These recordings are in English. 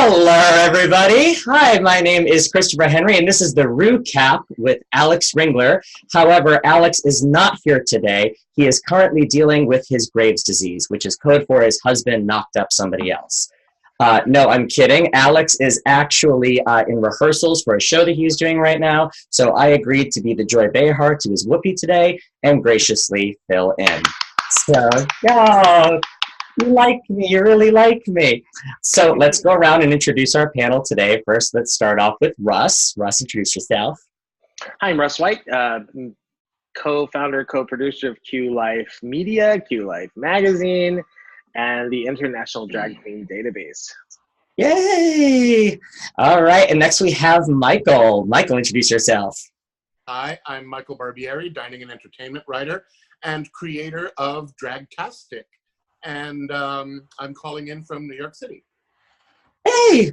Hello, everybody. Hi, my name is Christopher Henry, and this is the RuCap with Alex Ringler. However, Alex is not here today. He is currently dealing with his Graves' disease, which is code for his husband knocked up somebody else. No, I'm kidding. Alex is actually in rehearsals for a show that he's doing right now, so I agreed to be the Joy Behar to his Whoopi today and graciously fill in. So, oh, you like me. You really like me. So let's go around and introduce our panel today. First, let's start off with Russ. Russ, introduce yourself. Hi, I'm Russ White, co-founder, co-producer of Q Life Media, Q Life Magazine, and the International Drag Queen Database. Yay! All right, and next we have Michael. Michael, introduce yourself. Hi, I'm Michael Barbieri, dining and entertainment writer and creator of Dragtastic. And I'm calling in from New York City. Hey!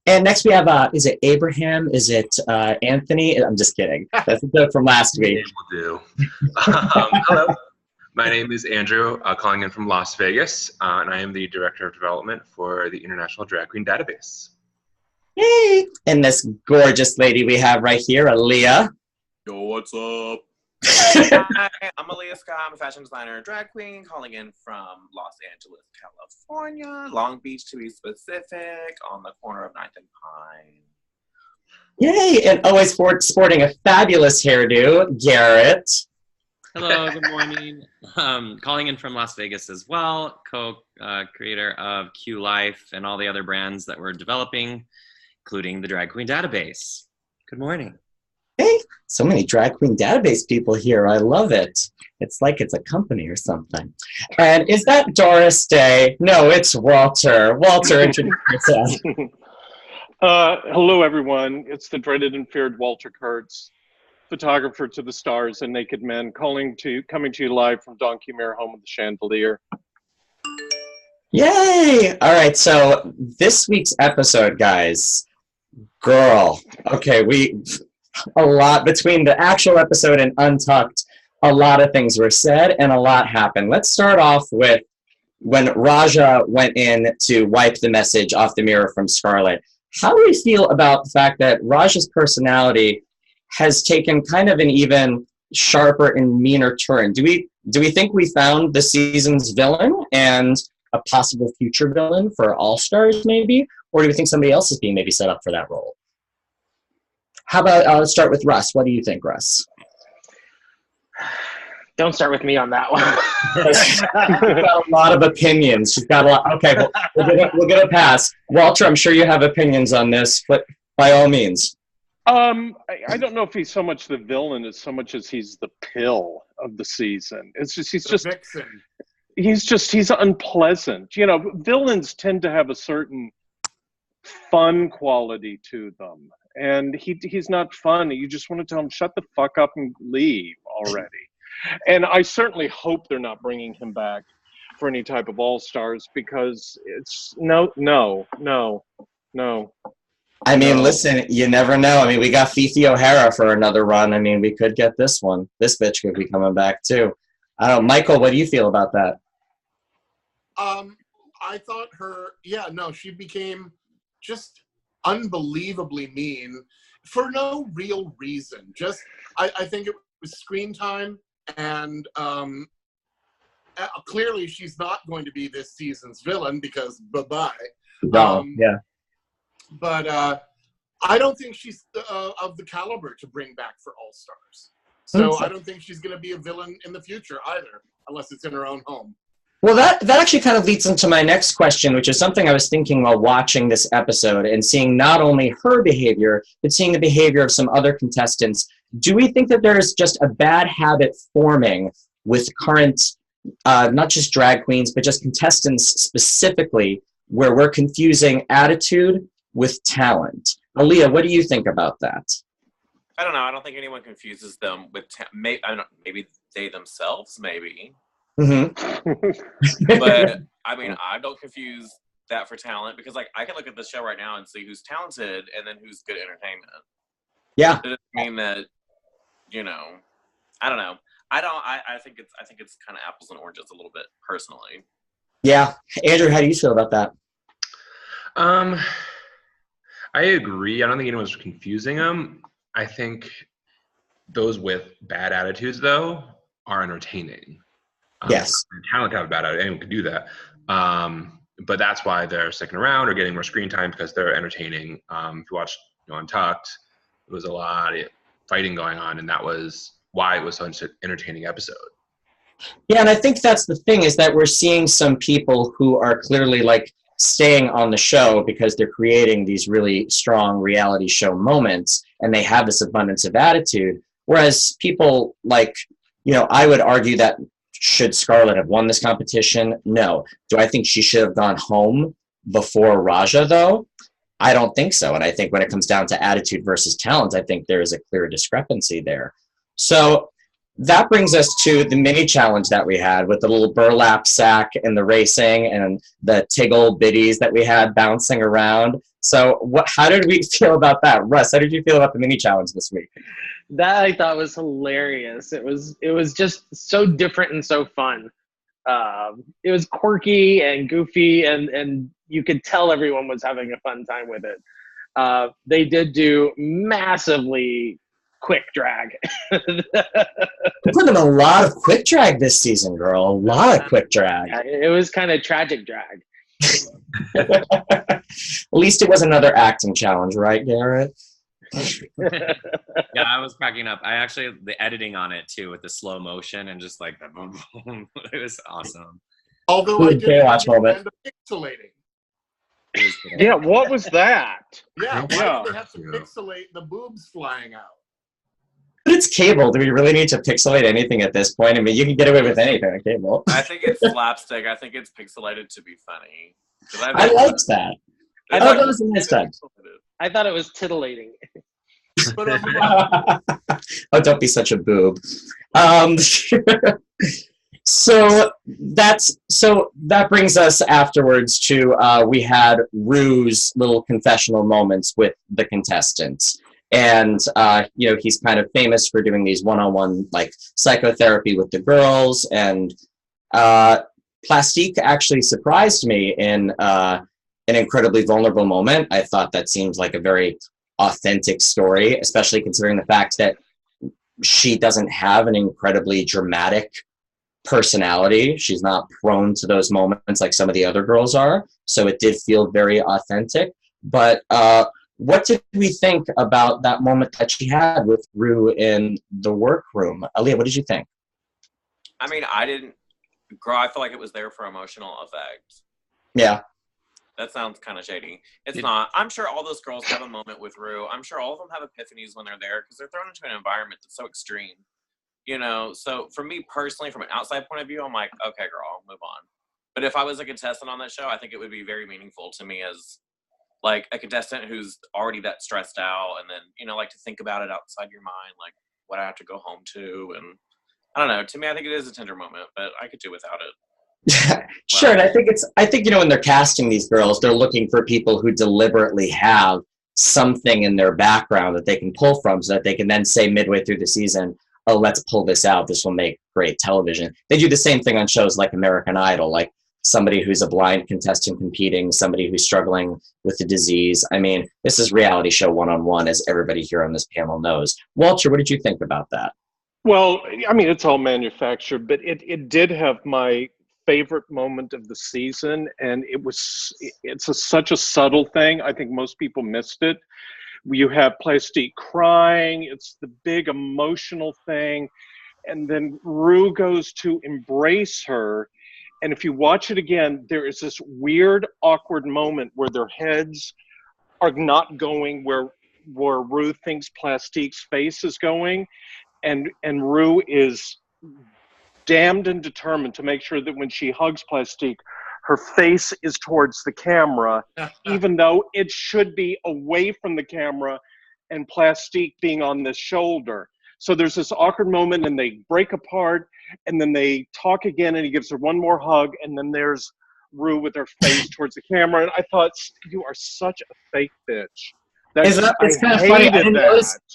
And next we have, is it Abraham? Is it Anthony? I'm just kidding. That's a joke from last week. Will do. Hello, my name is Andrew, calling in from Las Vegas, and I am the Director of Development for the International Drag Queen Database. Yay! And this gorgeous lady we have right here, Aaliyah. Yo, what's up? Hi, I'm Aaliyah Scott. I'm a fashion designer and drag queen calling in from Los Angeles, California, Long Beach to be specific, on the corner of 9th and Pine. Yay! And always sporting a fabulous hairdo, Garrett. Hello, good morning. Calling in from Las Vegas as well, co-creator of Q Life and all the other brands that we're developing, including the Drag Queen Database. Good morning. Hey, so many Drag Queen Database people here. I love it. It's like it's a company or something. And is that Doris Day? No, it's Walter. Walter, introduce yourself. Hello, everyone. It's the dreaded and feared Walter Kurtz, photographer to the stars and naked men, coming to you live from Donkey Mare, home of the chandelier. Yay! All right, so this week's episode, guys, girl. Okay, a lot between the actual episode and Untucked, a lot of things were said and a lot happened. Let's start off with when Raja went in to wipe the message off the mirror from Scarlett. How do we feel about the fact that Raja's personality has taken kind of an even sharper and meaner turn? Do we think we found the season's villain and a possible future villain for All Stars maybe? Or do we think somebody else is being maybe set up for that role? How about, let's start with Russ. What do you think, Russ? Don't start with me on that one. She's got a lot of opinions. She's got a lot. Okay, well, we'll get a pass. Walter, I'm sure you have opinions on this, but by all means. I don't know if he's so much the villain as so much as he's the pill of the season. It's just he's unpleasant. You know, villains tend to have a certain fun quality to them. And he's not fun. You just want to tell him, shut the fuck up and leave already. And I certainly hope they're not bringing him back for any type of All-Stars, because it's no. I mean, listen, you never know. I mean, we got Fifi O'Hara for another run. I mean, we could get this one. This bitch could be coming back too. I don't know. Michael, what do you feel about that? I thought she became just unbelievably mean for no real reason. Just I think it was screen time, and clearly she's not going to be this season's villain because bye-bye. Yeah. But I don't think she's of the caliber to bring back for All Stars. So I don't think she's going to be a villain in the future either, unless it's in her own home. Well, that actually kind of leads into my next question, which is something I was thinking while watching this episode and seeing not only her behavior, but seeing the behavior of some other contestants. Do we think that there's just a bad habit forming with current, not just drag queens, but just contestants specifically, where we're confusing attitude with talent? Aaliyah, what do you think about that? I don't know. I don't think anyone confuses them with maybe they themselves, maybe. Mm-hmm. But I mean, I don't confuse that for talent, because like I can look at the show right now and see who's talented and then who's good entertainment. Yeah. It doesn't mean that, you know, I don't know. I think it's kind of apples and oranges a little bit personally. Yeah. Andrew, how do you feel about that? I agree. I don't think anyone's confusing them. I think those with bad attitudes, though, are entertaining. Yes. Talent to have a bad attitude. Anyone can do that. But that's why they're sticking around or getting more screen time, because they're entertaining. If you watch Untucked, there was a lot of fighting going on, and that was why it was such an entertaining episode. Yeah, and I think that's the thing, is that we're seeing some people who are clearly like staying on the show because they're creating these really strong reality show moments, and they have this abundance of attitude. Whereas people like, I would argue that should Scarlett have won this competition? No. Do I think she should have gone home before Raja, though? I don't think so. And I think when it comes down to attitude versus talent, I think there is a clear discrepancy there. So that brings us to the mini challenge that we had with the little burlap sack and the racing and the tiggle biddies that we had bouncing around. So how did we feel about that? Russ, how did you feel about the mini challenge this week? That I thought was hilarious. It was just so different and so fun. It was quirky and goofy, and you could tell everyone was having a fun time with it. They did do massively quick drag. We put in a lot of quick drag this season, girl. A lot of quick drag. Yeah, it was kind of tragic drag. At least it was another acting challenge, right, Garrett? Yeah, I was cracking up. The editing on it too, with the slow motion and just like the boom, boom. It was awesome. Although I did watch moment. Pixelating. Yeah, what was that? Yeah, why Yeah. did they have to pixelate the boobs flying out? But it's cable. Do we really need to pixelate anything at this point? I mean, you can get away with anything on cable. I think it's slapstick. I think it's pixelated to be funny. I liked that. I thought that was a nice touch. I thought it was tittillating. But Oh, don't be such a boob. So that brings us afterwards to we had Ru's little confessional moments with the contestants. And, he's kind of famous for doing these one-on-one, like, psychotherapy with the girls. And Plastique actually surprised me in an incredibly vulnerable moment. I thought that seems like a very authentic story, especially considering the fact that she doesn't have an incredibly dramatic personality. She's not prone to those moments like some of the other girls are. So it did feel very authentic. But what did we think about that moment that she had with Ru in the workroom? Aaliyah, what did you think? I mean, I didn't grow. I feel like it was there for emotional effect. Yeah. That sounds kind of shady. It's not. I'm sure all those girls have a moment with Ru. I'm sure all of them have epiphanies when they're there because they're thrown into an environment that's so extreme. So for me personally, from an outside point of view, I'm like, okay, girl, I'll move on. But if I was a contestant on that show, I think it would be very meaningful to me as like a contestant who's already that stressed out, and then, like to think about it outside your mind, like what I have to go home to. And I don't know, to me, I think it is a tender moment, but I could do without it. Sure. And I think, when they're casting these girls, they're looking for people who deliberately have something in their background that they can pull from so that they can then say midway through the season, oh, let's pull this out. This will make great television. They do the same thing on shows like American Idol, like somebody who's a blind contestant competing, somebody who's struggling with a disease. I mean, this is reality show one-on-one, as everybody here on this panel knows. Walter, what did you think about that? Well, I mean, it's all manufactured, but it did have my favorite moment of the season, and it's such a subtle thing. I think most people missed it. You have Plastique crying. It's the big emotional thing. And then Ru goes to embrace her. And if you watch it again, there is this weird, awkward moment where their heads are not going where Ru thinks Plastique's face is going. And Ru is damned and determined to make sure that when she hugs Plastique, her face is towards the camera, even though it should be away from the camera and Plastique being on the shoulder. So there's this awkward moment, and they break apart, and then they talk again, and he gives her one more hug, and then there's Ru with her face towards the camera. And I thought, you are such a fake bitch. It's kind of funny.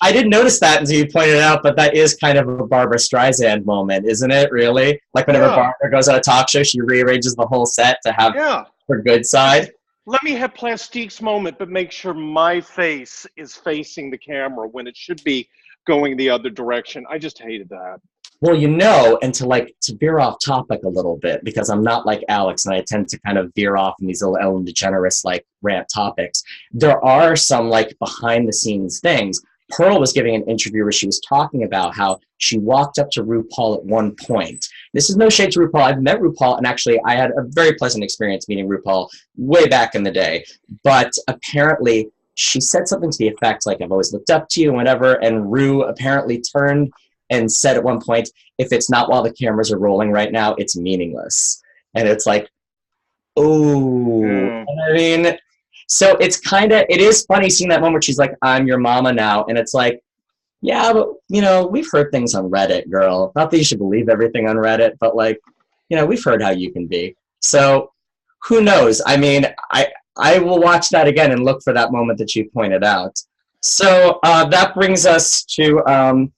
I didn't notice that until you pointed it out, but that is kind of a Barbara Streisand moment, isn't it, really? Like whenever Barbara goes on a talk show, she rearranges the whole set to have her good side. let me have plastique's moment, but make sure my face is facing the camera when it should be going the other direction. I just hated that. Well, and to veer off topic a little bit, because I'm not like Alex and I tend to kind of veer off in these little Ellen DeGeneres like rant topics. There are some like behind the scenes things. Pearl was giving an interview where she was talking about how she walked up to RuPaul at one point. This is no shade to RuPaul. I've met RuPaul, and actually I had a very pleasant experience meeting RuPaul way back in the day. But apparently she said something to the effect like, I've always looked up to you and whatever, and Ru apparently turned and said at one point, if it's not while the cameras are rolling right now, it's meaningless. And it's like, oh, I mean, so it is funny seeing that moment where she's like, I'm your mama now. And it's like, yeah, but, we've heard things on Reddit, girl. Not that you should believe everything on Reddit, but like, we've heard how you can be. So who knows? I mean, I will watch that again and look for that moment that you pointed out. So that brings us to,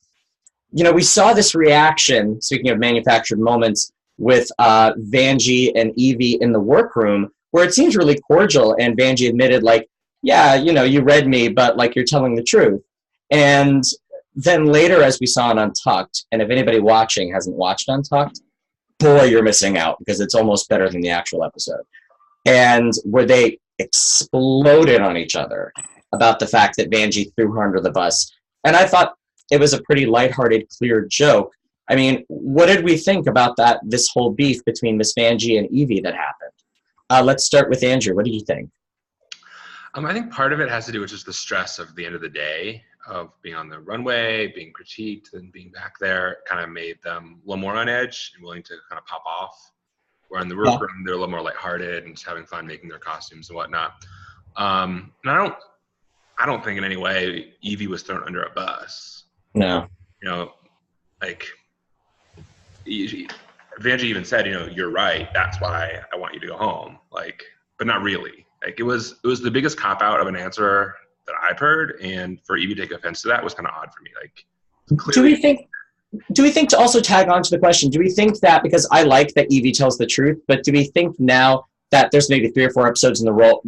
we saw this reaction, speaking of manufactured moments, with Vanjie and Evie in the workroom, where it seems really cordial, and Vanjie admitted, like, yeah, you read me, but, like, you're telling the truth. And then later, as we saw in Untucked, and if anybody watching hasn't watched Untucked, boy, you're missing out, because it's almost better than the actual episode. And where they exploded on each other about the fact that Vanjie threw her under the bus. And I thought it was a pretty lighthearted, clear joke. I mean, what did we think about this whole beef between Miss Vanjie and Evie that happened? Let's start with Andrew. What do you think? I think part of it has to do with just the stress of the end of the day, of being on the runway, being critiqued, and being back there. Kind of made them a little more on edge and willing to kind of pop off. Where in the workroom, they're a little more lighthearted and just having fun making their costumes and whatnot. And I don't think in any way Evie was thrown under a bus. No. Like, Vanjie even said, you're right. That's why I want you to go home. Like, but not really. Like, it was the biggest cop out of an answer that I've heard, and for Evie to take offense to that was kind of odd for me. Like, clearly, do we think to also tag on to the question? Do we think that, because I like that Evie tells the truth, but do we think now that there's maybe 3 or 4 episodes in a row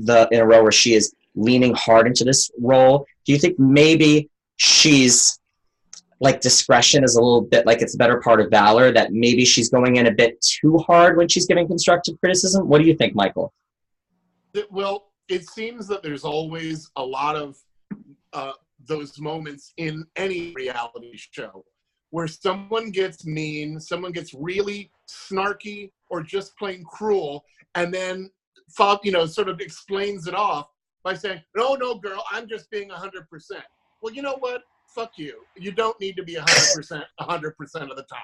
where she is leaning hard into this role? Do you think maybe she's like discretion is a little bit like it's a better part of valor, that maybe she's going in a bit too hard when she's giving constructive criticism? What do you think, Michael? Well, it seems that there's always a lot of those moments in any reality show where someone gets mean, someone gets really snarky or just plain cruel, and then sort of explains it off by saying, no, girl, I'm just being 100%. Well, you know what? Fuck you. You don't need to be 100% of the time.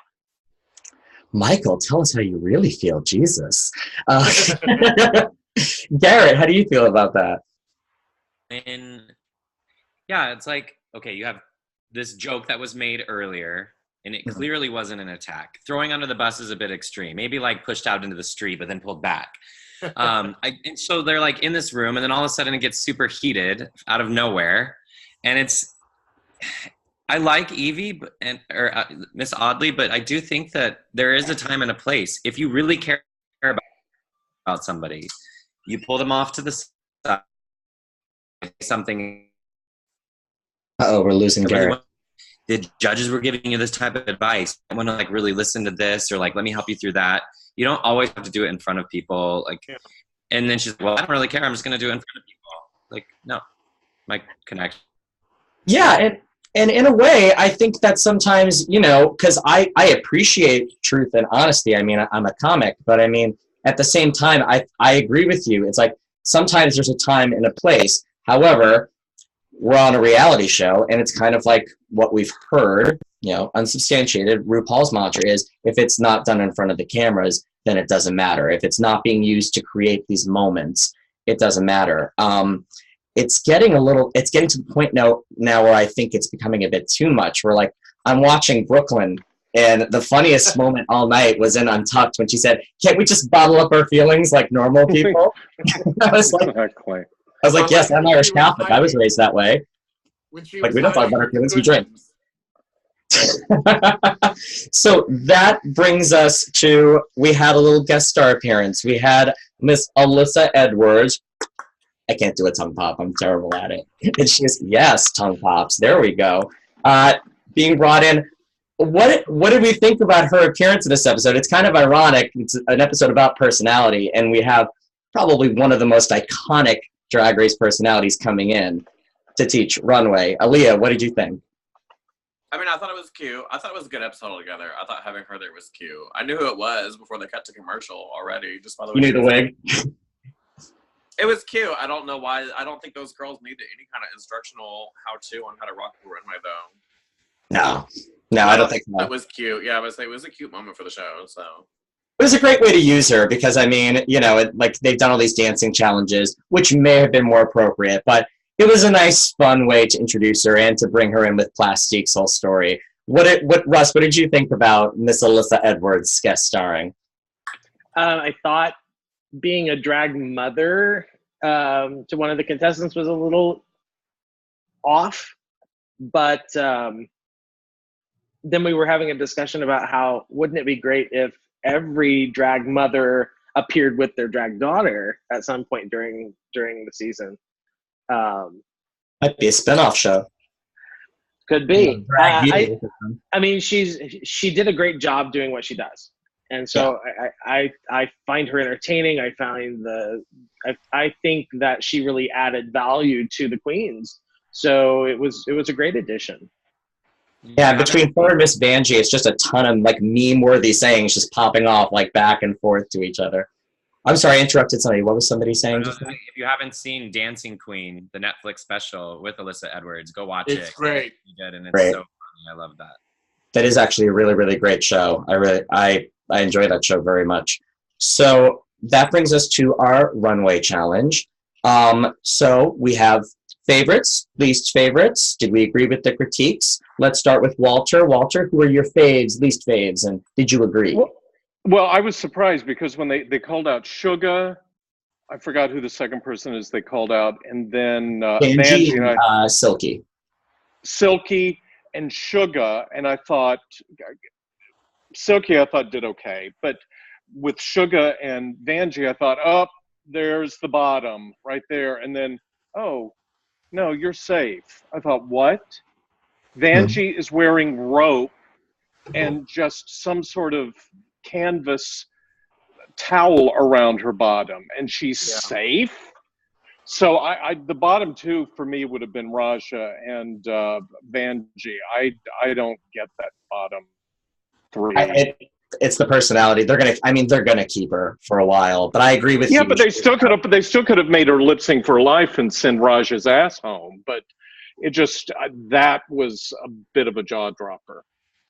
Michael, tell us how you really feel. Jesus. Garrett, how do you feel about that? And yeah, it's like, okay, you have this joke that was made earlier, and it clearly wasn't an attack. Throwing under the bus is a bit extreme. Maybe like pushed out into the street, but then pulled back. And so they're like in this room, and then all of a sudden it gets super heated out of nowhere. And I like Evie or Miss Audley, but I do think that there is a time and a place. If you really care about somebody, you pull them off to the side. Something. Uh-oh, we're losing Garrett. The judges were giving you this type of advice. I want to like really listen to this, or like let me help you through that. You don't always have to do it in front of people. Like, and then she's like, well, I don't really care. I'm just going to do it in front of people. Like, no, my connection. Yeah, and in a way, I think that sometimes, because I appreciate truth and honesty. I mean, I'm a comic, but I mean, at the same time, I agree with you. It's like sometimes there's a time and a place. However, we're on a reality show, and it's kind of like what we've heard, unsubstantiated. RuPaul's mantra is, if it's not done in front of the cameras, then it doesn't matter. If it's not being used to create these moments, it doesn't matter. It's getting to the point now where I think it's becoming a bit too much. Where like I'm watching Brooklyn, and the funniest moment all night was in Untucked when she said, "Can't we just bottle up our feelings like normal people?" I was like, yes, I'm Irish Catholic. I was raised that way. Like, we don't talk about our feelings, we drink. So that brings us to, we had a little guest star appearance. We had Miss Alyssa Edwards, I can't do a tongue pop. I'm terrible at it. And she goes, yes, tongue pops. There we go. Being brought in. What did we think about her appearance in this episode? It's kind of ironic. It's an episode about personality, and we have probably one of the most iconic Drag Race personalities coming in to teach runway. Aaliyah, what did you think? I mean, I thought it was cute. I thought it was a good episode altogether. I thought having her there was cute. I knew who it was before they cut to commercial already, just by the way. You knew the wig? It was cute. I don't know why. I don't think those girls needed any kind of instructional how-to on how to rock the runway, though. No, I don't think so. It was cute. Yeah, I would say it was a cute moment for the show, so. It was a great way to use her because, I mean, you know, like they've done all these dancing challenges, which may have been more appropriate, but it was a nice, fun way to introduce her and to bring her in with Plastique's whole story. Russ, what did you think about Miss Alyssa Edwards guest starring? I thought being a drag mother to one of the contestants was a little off, but then we were having a discussion about how wouldn't it be great if every drag mother appeared with their drag daughter at some point during the season. Might be a spinoff show. Could be. I mean, she did a great job doing what she does, and so I find her entertaining. I think that she really added value to the queens. So it was a great addition. Yeah, between her and Miss Vanjie, it's just a ton of like meme-worthy sayings just popping off like back and forth to each other. I'm sorry, I interrupted somebody. What was somebody saying just now? If you haven't seen Dancing Queen, the Netflix special with Alyssa Edwards, go watch it. It's great. You did, and it's Great. so funny. I love that. That is actually a really, really great show. I enjoy that show very much. So that brings us to our runway challenge. So we have favorites, least favorites. Did we agree with the critiques? Let's start with Walter. Walter, who are your faves, least faves, and did you agree? Well, I was surprised because when they called out Suga, I forgot who the second person is they called out, and then Vanjie and Silky. Silky and Suga, and I thought Silky I thought did okay, but with Suga and Vanjie I thought, oh, there's the bottom right there, and then, oh, no, you're safe. I thought, what? Vanjie is wearing rope and just some sort of canvas towel around her bottom, and she's safe. So the bottom two for me would have been Raja and Vanjie. I don't get that bottom three. It's the personality. They're gonna keep her for a while. But I agree with you. Yeah, but they still could have made her lip sync for life and send Raja's ass home. But it just that was a bit of a jaw dropper.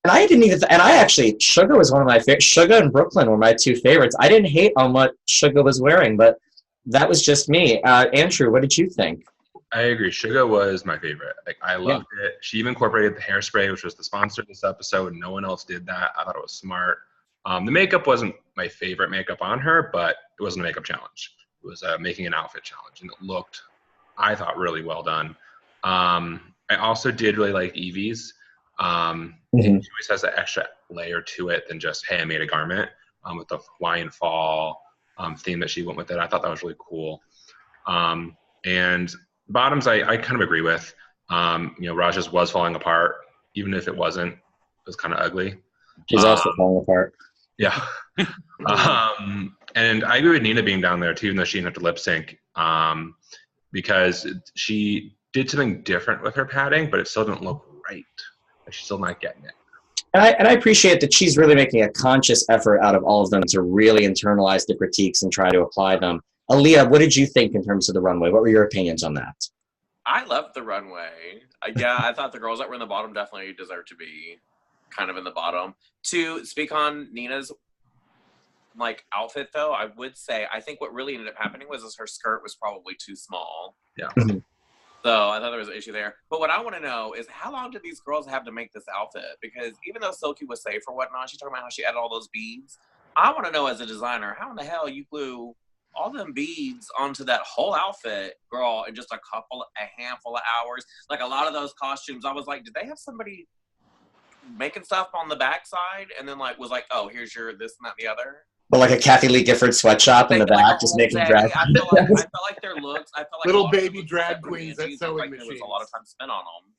And I didn't even. And I actually, Suga was one of my favorites. Suga and Brooklyn were my two favorites. I didn't hate on what Suga was wearing, but that was just me. Andrew, what did you think? I agree. Suga was my favorite. Like, I loved it. She even incorporated the hairspray, which was the sponsor of this episode. No one else did that. I thought it was smart. The makeup wasn't my favorite makeup on her, but it wasn't a makeup challenge. It was making an outfit challenge, and it looked, I thought, really well done. I also did really like Evie's. She always has an extra layer to it than just, hey, I made a garment, with the Hawaiian fall theme that she went with it. I thought that was really cool. And bottoms, I kind of agree with. Raja's was falling apart, even if it wasn't. It was kind of ugly. She's also falling apart. Yeah. And I agree with Nina being down there too, even though she didn't have to lip sync, because she did something different with her padding, but it still didn't look right. Like, she's still not getting it. And I appreciate that she's really making a conscious effort out of all of them to really internalize the critiques and try to apply them. Aaliyah, what did you think in terms of the runway? What were your opinions on that? I loved the runway. I thought the girls that were in the bottom definitely deserved to be kind of in the bottom. To speak on Nina's outfit, though, I would say I think what really ended up happening was her skirt was probably too small. Yeah. So I thought there was an issue there. But what I want to know is, how long did these girls have to make this outfit? Because even though Silky was safe or whatnot, she's talking about how she added all those beads. I want to know, as a designer, how in the hell you glue all them beads onto that whole outfit, girl, in just a handful of hours? Like, a lot of those costumes, I was like, did they have somebody making stuff on the backside and then was like, oh, here's your this and that and the other? But like a Kathy Lee Gifford sweatshop in the Like back, a just whole making day. drag. I felt like their looks. I felt like Little a lot of baby the drag looks that queens at Angie sewing like there was machines. a lot of time spent on them.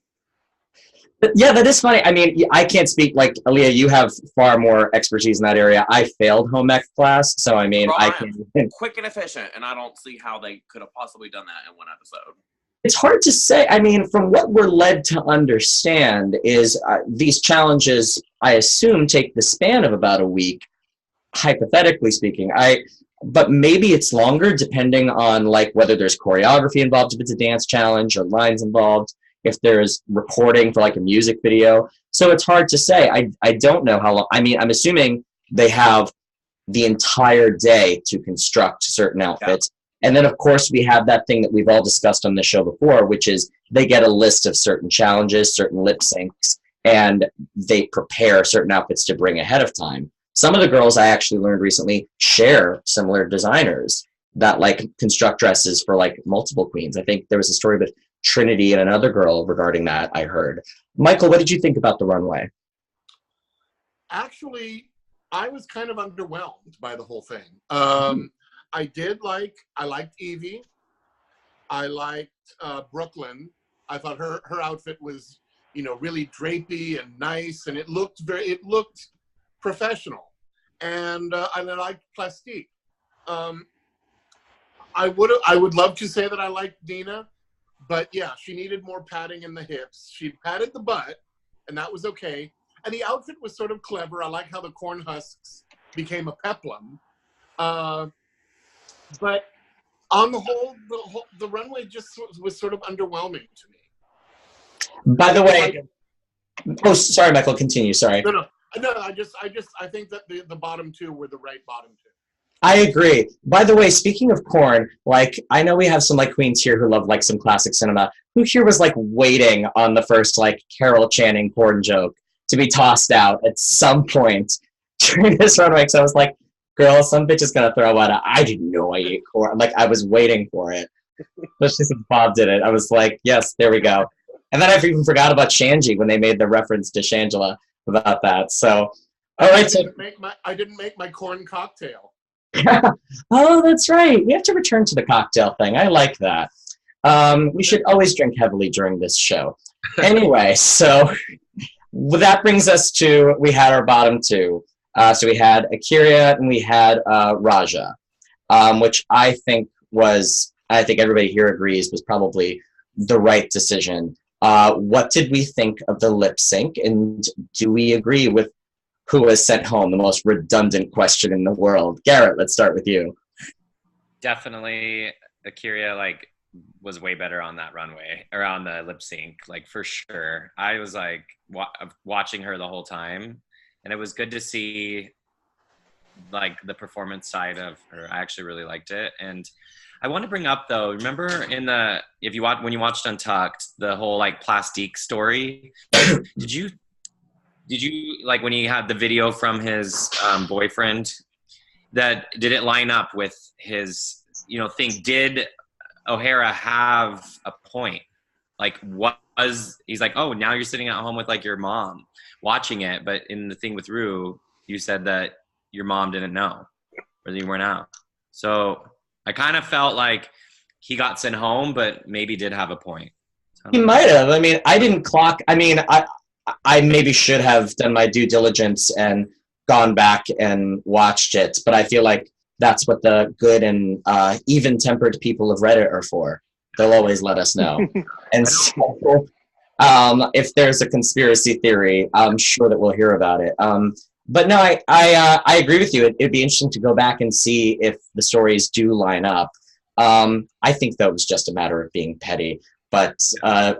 But yeah, that is funny. I mean, I can't speak like Aaliyah. You have far more expertise in that area. I failed home ec class, so I mean, I can. Quick and efficient, and I don't see how they could have possibly done that in one episode. It's hard to say. I mean, from what we're led to understand is these challenges, I assume, take the span of about a week, hypothetically speaking. But maybe it's longer depending on like whether there's choreography involved, if it's a dance challenge, or lines involved, if there's recording for like a music video. So it's hard to say. I don't know how long. I mean, I'm assuming they have the entire day to construct certain outfits. And then, of course, we have that thing that we've all discussed on the show before, which is they get a list of certain challenges, certain lip syncs, and they prepare certain outfits to bring ahead of time. Some of the girls I actually learned recently share similar designers that like construct dresses for like multiple queens. I think there was a story with Trinity and another girl regarding that, I heard. Michael, what did you think about the runway? Actually, I was kind of underwhelmed by the whole thing. I liked Evie. I liked Brooklyn. I thought her outfit was, really drapey and nice, and it looked professional. And I liked Plastique. I would love to say that I liked Dina, but yeah, she needed more padding in the hips. She padded the butt, and that was okay. And the outfit was sort of clever. I like how the corn husks became a peplum. But on the whole, the runway just was sort of underwhelming to me. By the way, oh, sorry, Michael, continue. Sorry. No. I think that the bottom two were the right bottom two. I agree. By the way, speaking of corn, like I know we have some like queens here who love like some classic cinema. Who here was like waiting on the first like Carol Channing corn joke to be tossed out at some point during this runway? Because I was like, girl, some bitch is gonna throw out. I didn't know I ate corn. Like I was waiting for it. Especially since Bob did it. I was like, yes, there we go. And then I even forgot about Shanji when they made the reference to Shangela about that. So, all right. I didn't make my corn cocktail. Oh, that's right. We have to return to the cocktail thing. I like that. We should always drink heavily during this show. Anyway, so that brings us to, we had our bottom two. So we had Akira and we had Raja, which I think everybody here agrees was probably the right decision. What did we think of the lip sync, and do we agree with who was sent home? The most redundant question in the world. Garrett, let's start with you. Definitely Akira was way better on that runway, or on the lip sync, for sure. I was watching her the whole time, and it was good to see the performance side of her. I actually really liked it. And I want to bring up though, remember when you watched Untucked, the whole Plastique story, did you when he had the video from his boyfriend, did it line up with his thing? Did O'Hara have a point? He's like, oh, now you're sitting at home with your mom watching it, but in the thing with Ru, you said that your mom didn't know, or you weren't out. So I kind of felt like he got sent home, but maybe did have a point. He might have. I mean, I didn't clock. I mean, I maybe should have done my due diligence and gone back and watched it, but I feel like that's what the good and even-tempered people of Reddit are for. They'll always let us know. And so, if there's a conspiracy theory, I'm sure that we'll hear about it. But no, I agree with you. It'd be interesting to go back and see if the stories do line up. I think that was just a matter of being petty. But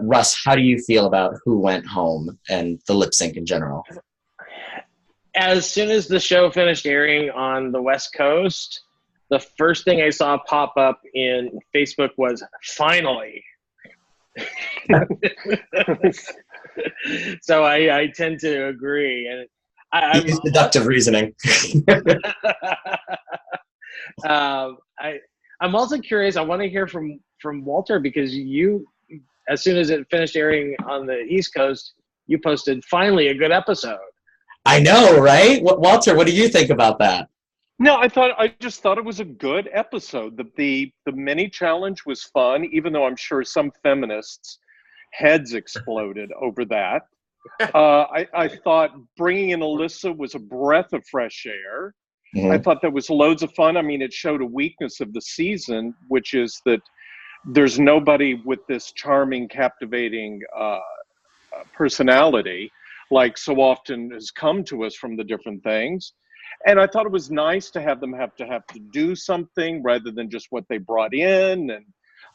Russ, how do you feel about who went home and the lip sync in general? As soon as the show finished airing on the West Coast, the first thing I saw pop up in Facebook was finally. So I tend to agree, and I use deductive reasoning. I'm also curious. I want to hear from Walter, because you, as soon as it finished airing on the East Coast, you posted finally a good episode. I know, right? Walter, what do you think about that? No, I just thought it was a good episode. The mini challenge was fun, even though I'm sure some feminists' heads exploded over that. I thought bringing in Alyssa was a breath of fresh air. Mhm. I thought that was loads of fun. I mean, it showed a weakness of the season, which is that there's nobody with this charming, captivating personality like so often has come to us from the different things. And I thought it was nice to have them have to do something rather than just what they brought in. And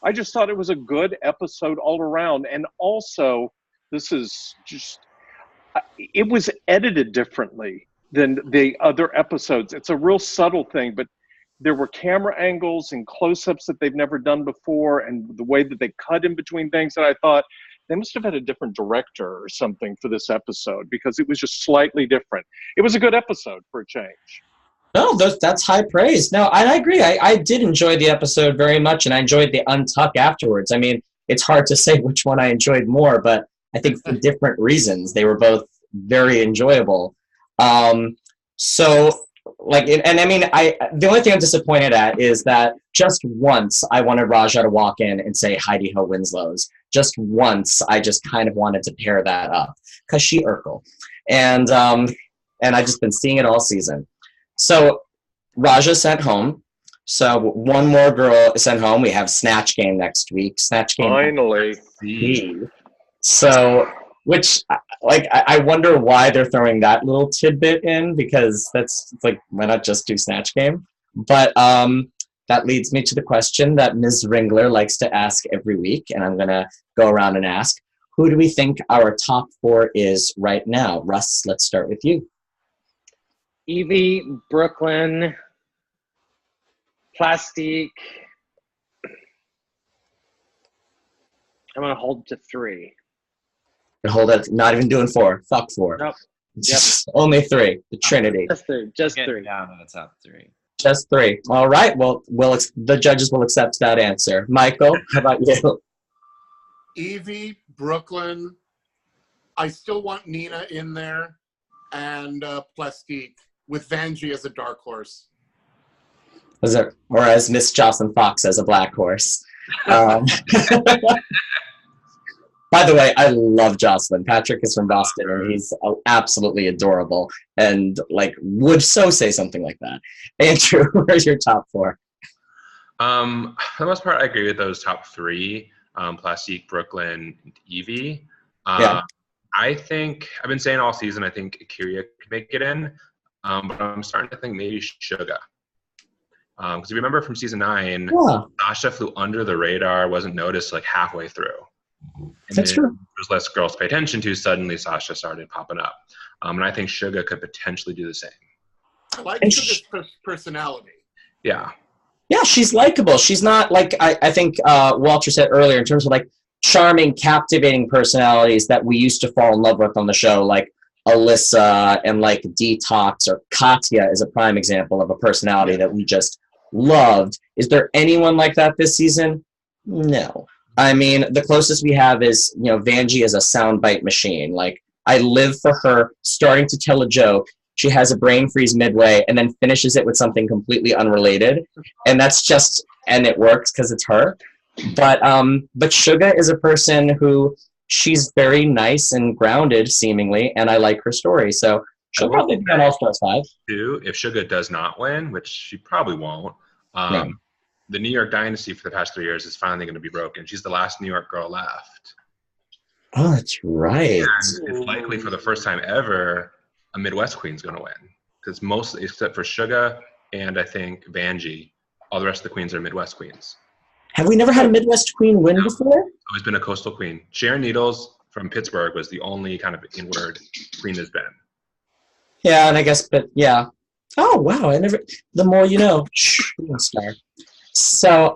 I just thought it was a good episode all around. And also, this is just, it was edited differently than the other episodes. It's a real subtle thing, but there were camera angles and close-ups that they've never done before, and the way that they cut in between things that I thought they must have had a different director or something for this episode, because it was just slightly different. It was a good episode for a change. No, that's high praise. No, I agree. I did enjoy the episode very much, and I enjoyed the untuck afterwards. I mean, it's hard to say which one I enjoyed more, but I think for different reasons. They were both very enjoyable. So, like, and I mean, the only thing I'm disappointed at is that just once I wanted Raja to walk in and say Heidi Ho Winslow's. Just once, I just kind of wanted to pair that up because she Urkel, and I've just been seeing it all season. So Raja sent home. So one more girl is sent home. We have Snatch Game next week. Snatch Game. Finally. So, which, like, I wonder why they're throwing that little tidbit in, because that's like, why not just do Snatch Game? But that leads me to the question that Ms. Ringler likes to ask every week, and I'm going to go around and ask, who do we think our top 4 is right now? Russ, let's start with you. Evie, Brooklyn, Plastique. I'm going to hold to 3. Hold it. Not even doing 4. Fuck 4. Nope. Just only 3. The Trinity. Just 3. Just Get 3. down to the top 3. Just 3. All right. Well, the judges will accept that answer. Michael, how about you? Evie, Brooklyn. I still want Nina in there, and Plastique with Vanjie as a dark horse. Or as Miss Jocelyn Fox says, a black horse. By the way, I love Jocelyn. Patrick is from Boston, and he's absolutely adorable, and like would so say something like that. Andrew, where's your top 4? For the most part, I agree with those top 3: Plastique, Brooklyn, and Evie. Yeah. I think I've been saying all season, I think Akira could make it in, but I'm starting to think maybe Suga. Because you remember from season 9, Sasha flew under the radar, wasn't noticed like halfway through. And that's true. There's less girls to pay attention to. Suddenly, Sasha started popping up, and I think Suga could potentially do the same. I like Suga's personality. Yeah. Yeah, she's likable. She's not like I think Walter said earlier in terms of like charming, captivating personalities that we used to fall in love with on the show, like Alyssa and like Detox, or Katya is a prime example of a personality that we just loved. Is there anyone like that this season? No. I mean, the closest we have is, Vanjie is a soundbite machine. Like, I live for her starting to tell a joke. She has a brain freeze midway and then finishes it with something completely unrelated. And and it works because it's her. But Suga is a person who, she's very nice and grounded, seemingly, and I like her story. So she'll probably be on All Stars 5. If Suga does not win, which she probably won't, the New York dynasty for the past 3 years is finally going to be broken. She's the last New York girl left. Oh, that's right. And it's likely for the first time ever, a Midwest queen's going to win. Because most, except for Suga and I think Vanjie, all the rest of the queens are Midwest queens. Have we never had a Midwest queen win before? Always been a coastal queen. Sharon Needles from Pittsburgh was the only kind of inward queen there's been. Yeah, and I guess, but yeah. Oh, wow. The more you know. Star. So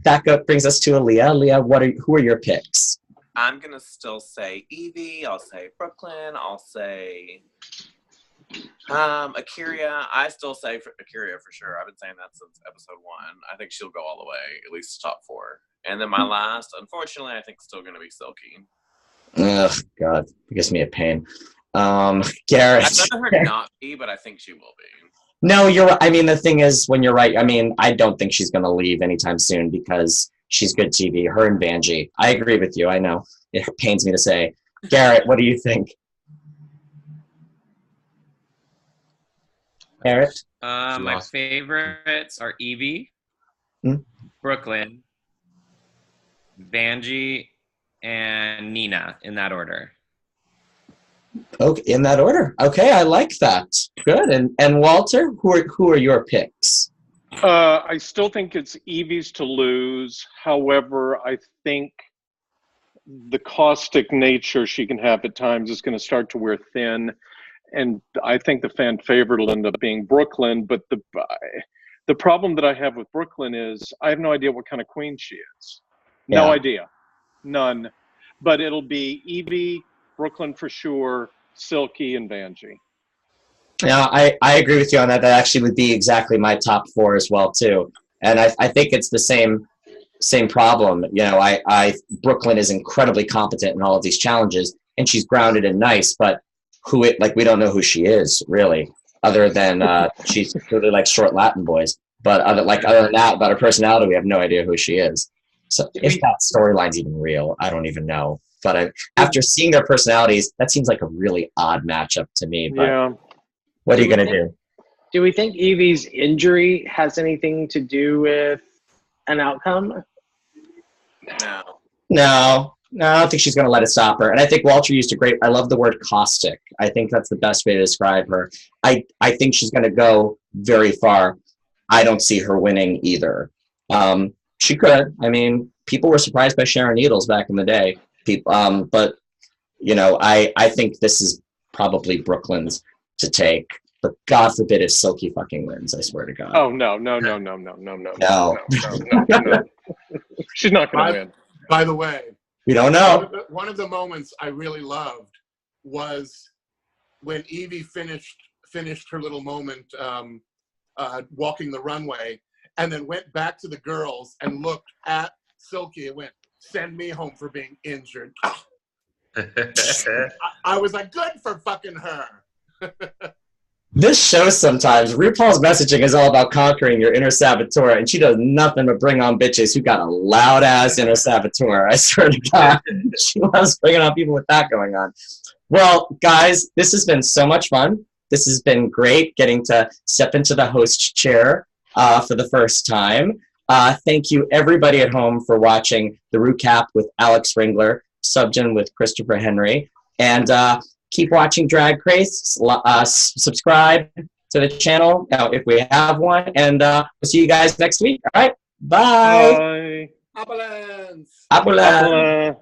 that brings us to Aaliyah. Aaliyah, who are your picks? I'm going to still say Evie. I'll say Brooklyn. I'll say Akira. I still say Akira for sure. I've been saying that since episode 1. I think she'll go all the way, at least top 4. And then my last, unfortunately, I think still going to be Silky. Ugh, God. It gives me a pain. Garrett. I'd rather her not be, but I think she will be. No, you're right. I mean, the thing is, when you're right, I mean, I don't think she's going to leave anytime soon because she's good TV. Her and Vanjie. I agree with you. I know. It pains me to say. Garrett, what do you think? Garrett? My favorites are Evie, Brooklyn, Vanjie, and Nina, in that order. Okay, in that order. Okay, I like that. Good. And Walter, who are your picks? I still think it's Evie's to lose. However, I think the caustic nature she can have at times is going to start to wear thin. And I think the fan favorite will end up being Brooklyn. But the problem that I have with Brooklyn is I have no idea what kind of queen she is. No idea. None. But it'll be Evie, Brooklyn for sure, Silky, and Vanjie. Yeah, I agree with you on that. That actually would be exactly my top 4 as well too. And I think it's the same problem. You know, Brooklyn is incredibly competent in all of these challenges, and she's grounded and nice, but we don't know who she is really, other than she's really like short Latin boys. But other than that, about her personality, we have no idea who she is. So if that storyline's even real, I don't even know. But after seeing their personalities, that seems like a really odd matchup to me. But yeah. What are you going to do? Do we think Evie's injury has anything to do with an outcome? No. No, I don't think she's going to let it stop her. And I think Walter used I love the word caustic. I think that's the best way to describe her. I think she's going to go very far. I don't see her winning either. She could. I mean, people were surprised by Sharon Needles back in the day. But, you know, I think this is probably Brooklyn's to take. But God forbid if Silky fucking wins, I swear to God. Oh, no. She's not going to win. By the way, we don't know. One of the moments I really loved was when Evie finished her little moment walking the runway, and then went back to the girls and looked at Silky and went, "Send me home for being injured." I was like, good for fucking her. This show sometimes, RuPaul's messaging is all about conquering your inner saboteur, and she does nothing but bring on bitches who got a loud-ass inner saboteur. I swear to God. She loves bringing on people with that going on. Well, guys, this has been so much fun. This has been great getting to step into the host chair for the first time. Thank you, everybody at home, for watching the RuCap with Alex Ringler, subbed in with Christopher Henry. And keep watching Drag Race. Subscribe to the channel if we have one. And we'll see you guys next week. All right. Bye. Bye. Appalens. Appalens.